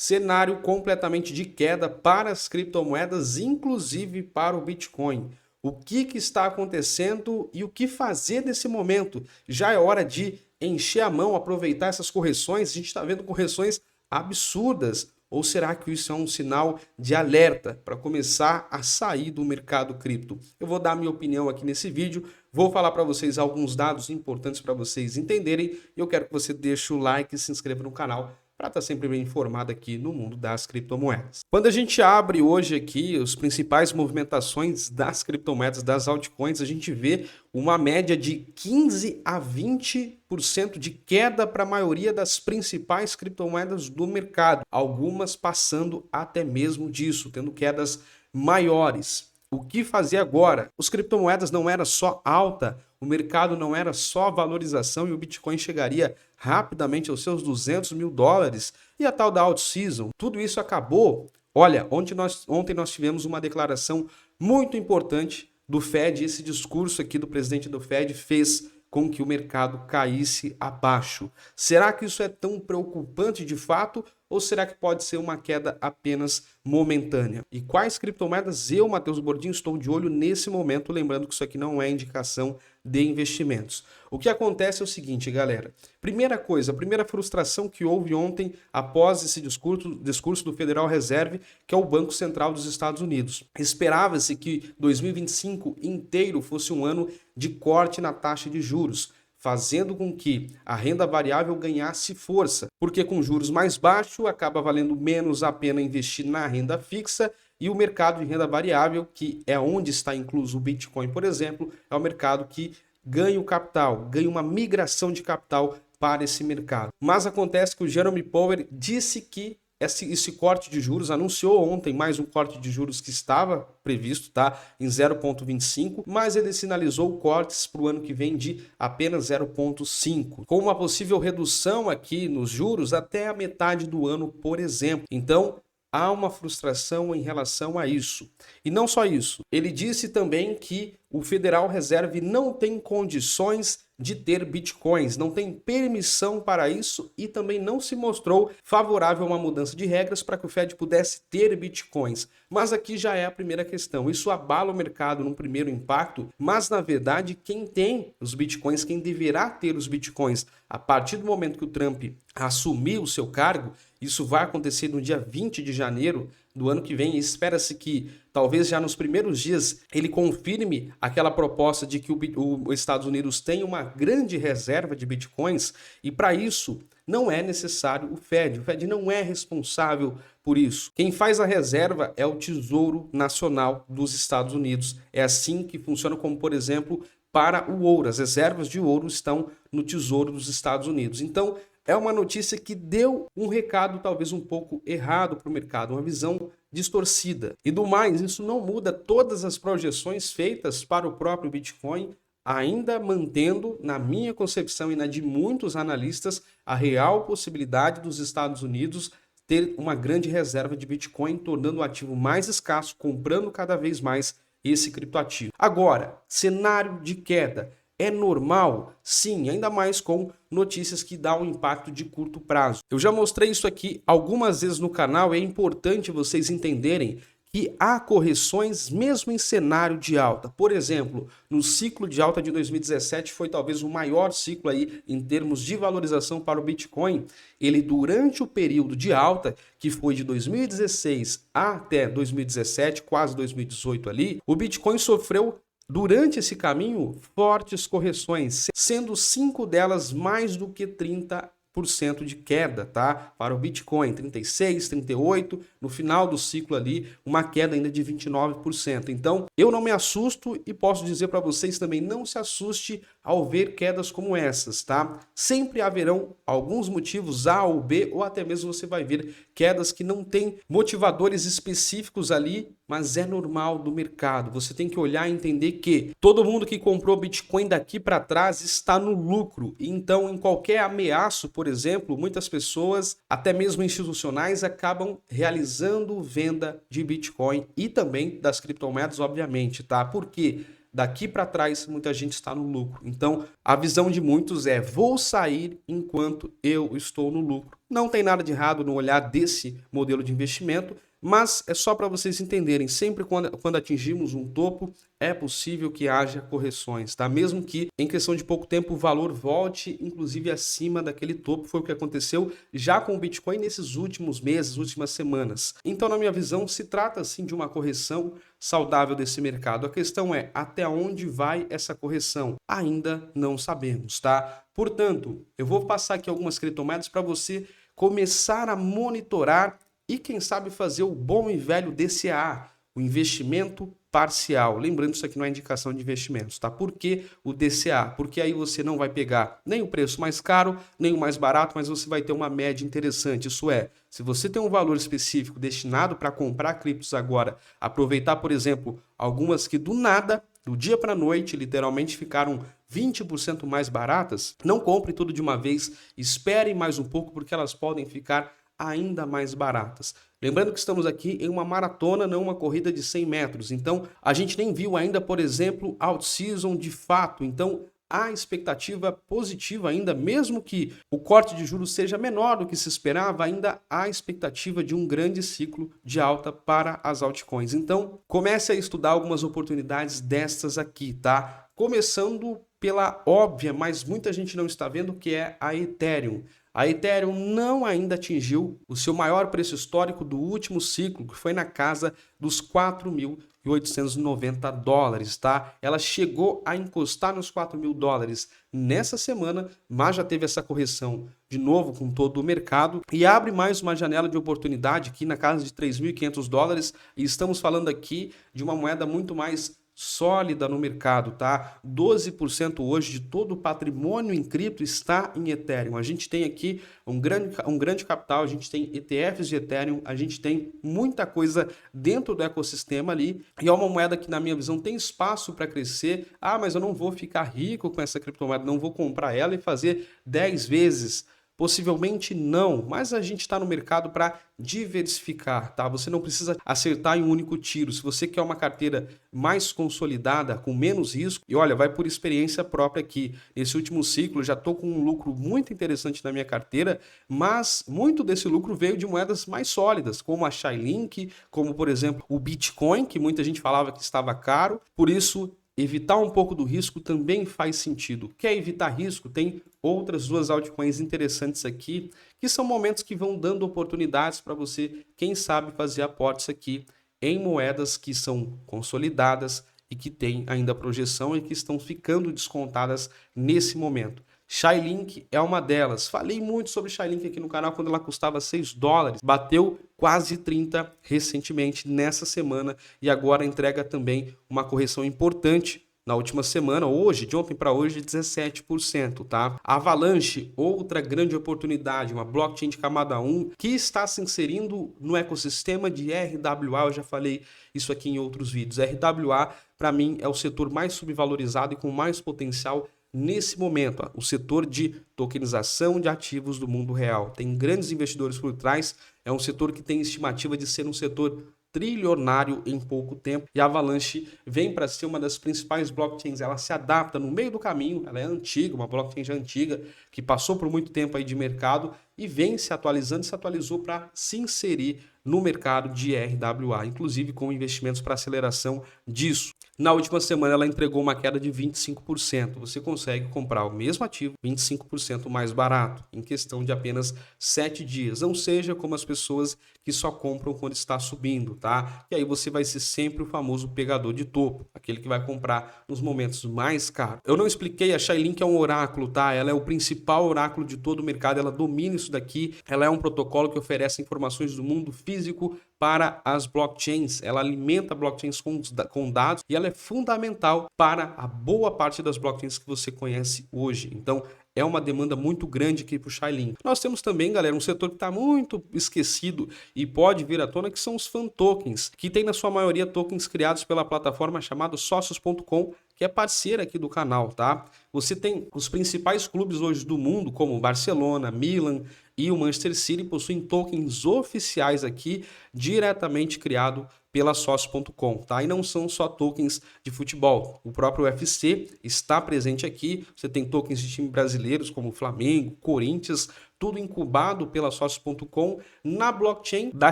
cenário completamente de queda para as criptomoedas, inclusive para o Bitcoin. O que está acontecendo e o que fazer nesse momento? Já é hora de encher a mão, aproveitar essas correções. A gente está vendo correções absurdas. Ou será que isso é um sinal de alerta para começar a sair do mercado cripto? Eu vou dar minha opinião aqui nesse vídeo, vou falar para vocês alguns dados importantes para vocês entenderem e eu quero que você deixe o like e se inscreva no canal para estar sempre bem informado aqui no mundo das criptomoedas. Quando a gente abre hoje aqui as principais movimentações das criptomoedas, das altcoins, a gente vê uma média de 15 a 20% de queda para a maioria das principais criptomoedas do mercado, algumas passando até mesmo disso, tendo quedas maiores. O que fazer agora? Os criptomoedas não era só alta, o mercado não era só valorização e o Bitcoin chegaria rapidamente aos seus 200 mil dólares e a tal da alt season. Tudo isso acabou. Olha, ontem nós tivemos uma declaração muito importante do Fed. Esse discurso aqui do presidente do Fed fez com que o mercado caísse abaixo. Será que isso é tão preocupante de fato ou será que pode ser uma queda apenas momentânea? E quais criptomoedas eu, Matheus Bordinho, estou de olho nesse momento, lembrando que isso aqui não é indicação de investimentos. O que acontece é o seguinte, galera. Primeira coisa, a primeira frustração que houve ontem após esse discurso do Federal Reserve, que é o Banco Central dos Estados Unidos. Esperava-se que 2025 inteiro fosse um ano de corte na taxa de juros, fazendo com que a renda variável ganhasse força, porque com juros mais baixos acaba valendo menos a pena investir na renda fixa e o mercado de renda variável, que é onde está incluso o Bitcoin, por exemplo, é o mercado que ganha o capital, ganha uma migração de capital para esse mercado. Mas acontece que o Jerome Powell disse que esse corte de juros, anunciou ontem mais um corte de juros que estava previsto, tá, em 0,25, mas ele sinalizou cortes para o ano que vem de apenas 0,5, com uma possível redução aqui nos juros até a metade do ano, por exemplo. Então, há uma frustração em relação a isso. E não só isso, ele disse também que o Federal Reserve não tem condições de ter bitcoins, não tem permissão para isso e também não se mostrou favorável a uma mudança de regras para que o Fed pudesse ter bitcoins. Mas aqui já é a primeira questão. Isso abala o mercado num primeiro impacto, mas na verdade quem tem os bitcoins, quem deverá ter os bitcoins a partir do momento que o Trump assumir o seu cargo, isso vai acontecer no dia 20 de janeiro do ano que vem, e espera-se que talvez já nos primeiros dias ele confirme aquela proposta de que os Estados Unidos tem uma grande reserva de bitcoins, e para isso não é necessário o Fed. O Fed não é responsável por isso. Quem faz a reserva é o Tesouro Nacional dos Estados Unidos. É assim que funciona, como por exemplo para o ouro. As reservas de ouro estão no Tesouro dos Estados Unidos. Então, é uma notícia que deu um recado talvez um pouco errado para o mercado, uma visão distorcida. E do mais, isso não muda todas as projeções feitas para o próprio Bitcoin, ainda mantendo, na minha concepção e na de muitos analistas, a real possibilidade dos Estados Unidos ter uma grande reserva de Bitcoin, tornando o ativo mais escasso, comprando cada vez mais esse criptoativo. Agora, cenário de queda. É normal? Sim, ainda mais com notícias que dão um impacto de curto prazo. Eu já mostrei isso aqui algumas vezes no canal e é importante vocês entenderem que há correções mesmo em cenário de alta. Por exemplo, no ciclo de alta de 2017 foi talvez o maior ciclo aí em termos de valorização para o Bitcoin. Ele durante o período de alta, que foi de 2016 até 2017, quase 2018 ali, o Bitcoin sofreu durante esse caminho fortes correções, sendo 5 delas mais do que 30% de queda, tá? Para o Bitcoin, 36, 38, no final do ciclo ali, uma queda ainda de 29%. Então, eu não me assusto e posso dizer para vocês também, não se assuste ao ver quedas como essas, tá? Sempre haverão alguns motivos A ou B, ou até mesmo você vai ver quedas que não têm motivadores específicos ali, mas é normal do mercado. Você tem que olhar e entender que todo mundo que comprou Bitcoin daqui para trás está no lucro. Então, em qualquer ameaço, por exemplo, muitas pessoas, até mesmo institucionais, acabam realizando venda de Bitcoin e também das criptomoedas, obviamente, tá? Por quê? Daqui para trás, muita gente está no lucro. Então, a visão de muitos é: vou sair enquanto eu estou no lucro. Não tem nada de errado no olhar desse modelo de investimento, mas é só para vocês entenderem, sempre quando atingimos um topo, é possível que haja correções, tá? Mesmo que em questão de pouco tempo o valor volte, inclusive acima daquele topo, foi o que aconteceu já com o Bitcoin nesses últimos meses, últimas semanas. Então, na minha visão, se trata sim de uma correção saudável desse mercado. A questão é, até onde vai essa correção? Ainda não sabemos, tá? Portanto, eu vou passar aqui algumas criptomoedas para você começar a monitorar e quem sabe fazer o bom e velho DCA, o investimento parcial. Lembrando, isso aqui não é indicação de investimentos, tá? Por que o DCA? Porque aí você não vai pegar nem o preço mais caro, nem o mais barato, mas você vai ter uma média interessante. Isso é, se você tem um valor específico destinado para comprar criptos agora, aproveitar, por exemplo, algumas que do nada, do dia para a noite, literalmente ficaram 20% mais baratas, não compre tudo de uma vez, espere mais um pouco, porque elas podem ficar ainda mais baratas. Lembrando que estamos aqui em uma maratona, não uma corrida de 100 metros. Então, a gente nem viu ainda, por exemplo, out-season de fato. Então, há expectativa positiva ainda, mesmo que o corte de juros seja menor do que se esperava, ainda há expectativa de um grande ciclo de alta para as altcoins. Então, comece a estudar algumas oportunidades destas aqui, tá? Começando pela óbvia, mas muita gente não está vendo, que é a Ethereum. A Ethereum não ainda atingiu o seu maior preço histórico do último ciclo, que foi na casa dos 4.890 dólares, tá? Ela chegou a encostar nos 4.000 dólares nessa semana, mas já teve essa correção de novo com todo o mercado e abre mais uma janela de oportunidade aqui na casa de 3.500 dólares e estamos falando aqui de uma moeda muito mais sólida no mercado, tá? 12% hoje de todo o patrimônio em cripto está em Ethereum. A gente tem aqui um grande capital, a gente tem ETFs de Ethereum, a gente tem muita coisa dentro do ecossistema ali e é uma moeda que, na minha visão, tem espaço para crescer. Ah, mas eu não vou ficar rico com essa criptomoeda, não vou comprar ela e fazer 10 vezes. Possivelmente não, mas a gente está no mercado para diversificar, tá? Você não precisa acertar em um único tiro. Se você quer uma carteira mais consolidada, com menos risco, e olha, vai por experiência própria aqui. Nesse último ciclo, já estou com um lucro muito interessante na minha carteira, mas muito desse lucro veio de moedas mais sólidas, como a Chainlink, como, por exemplo, o Bitcoin, que muita gente falava que estava caro. Por isso, evitar um pouco do risco também faz sentido. Quer evitar risco? Tem outras duas altcoins interessantes aqui, que são momentos que vão dando oportunidades para você, quem sabe, fazer aportes aqui em moedas que são consolidadas e que têm ainda projeção e que estão ficando descontadas nesse momento. Chainlink é uma delas. Falei muito sobre Chainlink aqui no canal quando ela custava 6 dólares. Bateu quase 30 recentemente nessa semana e agora entrega também uma correção importante na última semana, hoje, de ontem para hoje, 17%, tá? Avalanche, outra grande oportunidade, uma blockchain de camada 1 que está se inserindo no ecossistema de RWA. Eu já falei isso aqui em outros vídeos. RWA, para mim, é o setor mais subvalorizado e com mais potencial nesse momento, o setor de tokenização de ativos do mundo real. Tem grandes investidores por trás, é um setor que tem estimativa de ser um setor trilionário em pouco tempo e a Avalanche vem para ser uma das principais blockchains. Ela se adapta no meio do caminho, ela é antiga, uma blockchain já antiga, que passou por muito tempo aí de mercado e vem se atualizando, se atualizou para se inserir no mercado de RWA, inclusive com investimentos para aceleração disso. Na última semana ela entregou uma queda de 25%. Você consegue comprar o mesmo ativo 25% mais barato em questão de apenas 7 dias. Não seja como as pessoas que só compram quando está subindo, tá? E aí você vai ser sempre o famoso pegador de topo, aquele que vai comprar nos momentos mais caros. Eu não expliquei, a Chainlink é um oráculo, tá? Ela é o principal oráculo de todo o mercado, ela domina isso daqui. Ela é um protocolo que oferece informações do mundo físico para as blockchains, ela alimenta blockchains com dados e ela é fundamental para a boa parte das blockchains que você conhece hoje. Então, é uma demanda muito grande aqui para o Chainlink. Nós temos também, galera, um setor que está muito esquecido e pode vir à tona, que são os fan tokens, que tem na sua maioria tokens criados pela plataforma chamada Socios.com, que é parceira aqui do canal, tá? Você tem os principais clubes hoje do mundo, como Barcelona, Milan e o Manchester City, possuem tokens oficiais aqui, diretamente criado pela Socios.com, tá? E não são só tokens de futebol. O próprio UFC está presente aqui. Você tem tokens de times brasileiros como Flamengo, Corinthians, tudo incubado pela Sócios.com na blockchain da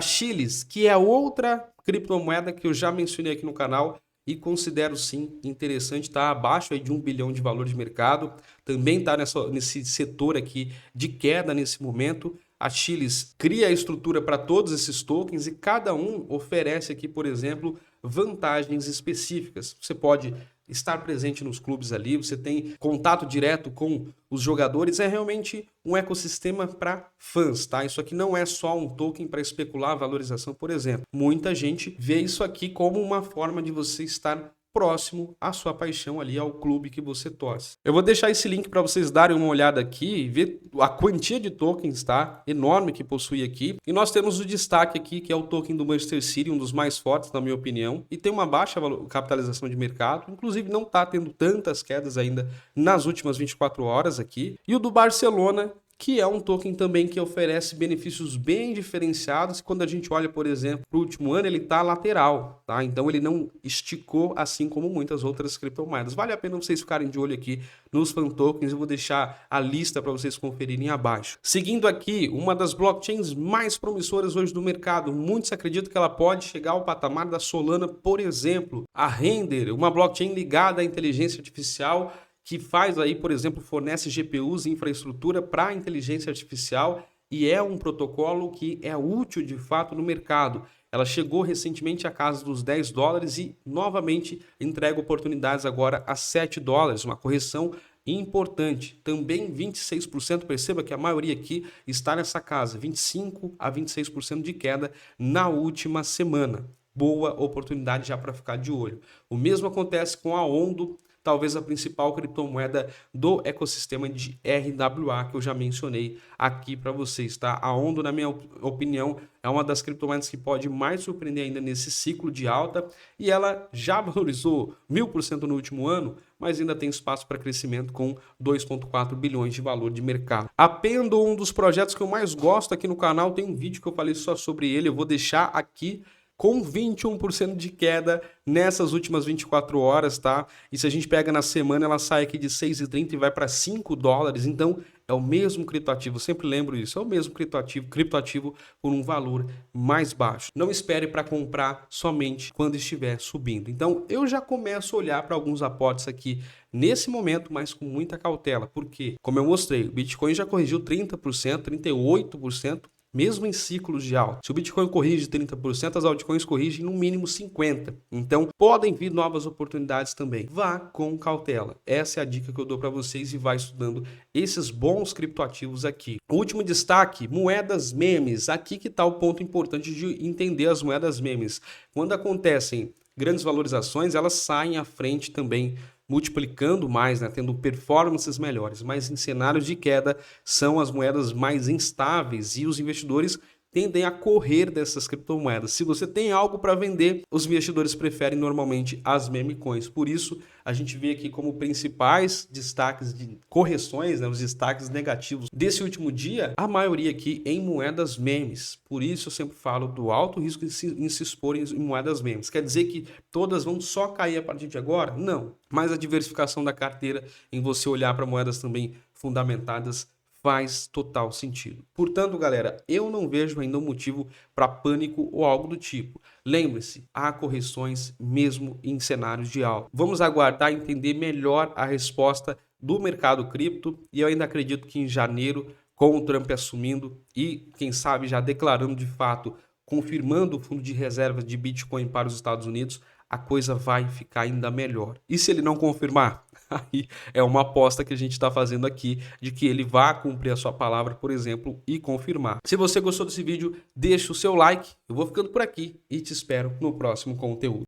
Chilis, que é outra criptomoeda que eu já mencionei aqui no canal e considero sim interessante, está abaixo aí de 1 bilhão de valor de mercado, também está nesse setor aqui de queda nesse momento. A Chilis cria a estrutura para todos esses tokens e cada um oferece aqui, por exemplo, vantagens específicas. Você pode estar presente nos clubes ali, você tem contato direto com os jogadores, é realmente um ecossistema para fãs, tá? Isso aqui não é só um token para especular a valorização, por exemplo. Muita gente vê isso aqui como uma forma de você estar próximo à sua paixão ali, ao clube que você torce. Eu vou deixar esse link para vocês darem uma olhada aqui e ver a quantia de tokens, tá? Enorme que possui aqui. E nós temos o destaque aqui, que é o token do Manchester City, um dos mais fortes, na minha opinião, e tem uma baixa capitalização de mercado, inclusive não está tendo tantas quedas ainda nas últimas 24 horas aqui. E o do Barcelona, que é um token também que oferece benefícios bem diferenciados. Quando a gente olha, por exemplo, para o último ano, ele está lateral, tá? Então ele não esticou assim como muitas outras criptomoedas. Vale a pena vocês ficarem de olho aqui nos fan tokens. Eu vou deixar a lista para vocês conferirem abaixo. Seguindo aqui, uma das blockchains mais promissoras hoje do mercado. Muitos acreditam que ela pode chegar ao patamar da Solana, por exemplo. A Render, uma blockchain ligada à inteligência artificial, que faz aí, por exemplo, fornece GPUs e infraestrutura para inteligência artificial e é um protocolo que é útil de fato no mercado. Ela chegou recentemente à casa dos $10 e novamente entrega oportunidades agora a $7, uma correção importante. Também 26%, perceba que a maioria aqui está nessa casa, 25 a 26% de queda na última semana. Boa oportunidade já para ficar de olho. O mesmo acontece com a Ondo, talvez a principal criptomoeda do ecossistema de RWA que eu já mencionei aqui para vocês, tá? A Ondo, na minha opinião, é uma das criptomoedas que pode mais surpreender ainda nesse ciclo de alta e ela já valorizou 1000% no último ano, mas ainda tem espaço para crescimento com 2,4 bilhões de valor de mercado. A Pendo, um dos projetos que eu mais gosto aqui no canal, tem um vídeo que eu falei só sobre ele, eu vou deixar aqui com 21% de queda nessas últimas 24 horas, tá? E se a gente pega na semana, ela sai aqui de 6,30 e vai para $5. Então, é o mesmo criptoativo, sempre lembro isso, é o mesmo criptoativo por um valor mais baixo. Não espere para comprar somente quando estiver subindo. Então, eu já começo a olhar para alguns aportes aqui nesse momento, mas com muita cautela. Por quê? Como eu mostrei, o Bitcoin já corrigiu 30%, 38%, mesmo em ciclos de alta. Se o Bitcoin corrige 30%, as altcoins corrigem no mínimo 50%. Então, podem vir novas oportunidades também. Vá com cautela. Essa é a dica que eu dou para vocês e vá estudando esses bons criptoativos aqui. O último destaque, moedas memes. Aqui que está o ponto importante de entender as moedas memes. Quando acontecem grandes valorizações, elas saem à frente também, multiplicando mais, né, tendo performances melhores, mas em cenários de queda são as moedas mais instáveis e os investidores tendem a correr dessas criptomoedas. Se você tem algo para vender, os investidores preferem normalmente as meme coins. Por isso, a gente vê aqui como principais destaques de correções, né, os destaques negativos desse último dia, a maioria aqui em moedas memes. Por isso eu sempre falo do alto risco em se expor em moedas memes. Quer dizer que todas vão só cair a partir de agora? Não. Mas a diversificação da carteira em você olhar para moedas também fundamentadas faz total sentido. Portanto, galera, eu não vejo ainda um motivo para pânico ou algo do tipo. Lembre-se, há correções mesmo em cenários de alta. Vamos aguardar e entender melhor a resposta do mercado cripto e eu ainda acredito que em janeiro, com o Trump assumindo e, quem sabe, já declarando de fato, confirmando o fundo de reservas de Bitcoin para os Estados Unidos, a coisa vai ficar ainda melhor. E se ele não confirmar? Aí é uma aposta que a gente está fazendo aqui de que ele vá cumprir a sua palavra, por exemplo, e confirmar. Se você gostou desse vídeo, deixa o seu like. Eu vou ficando por aqui e te espero no próximo conteúdo.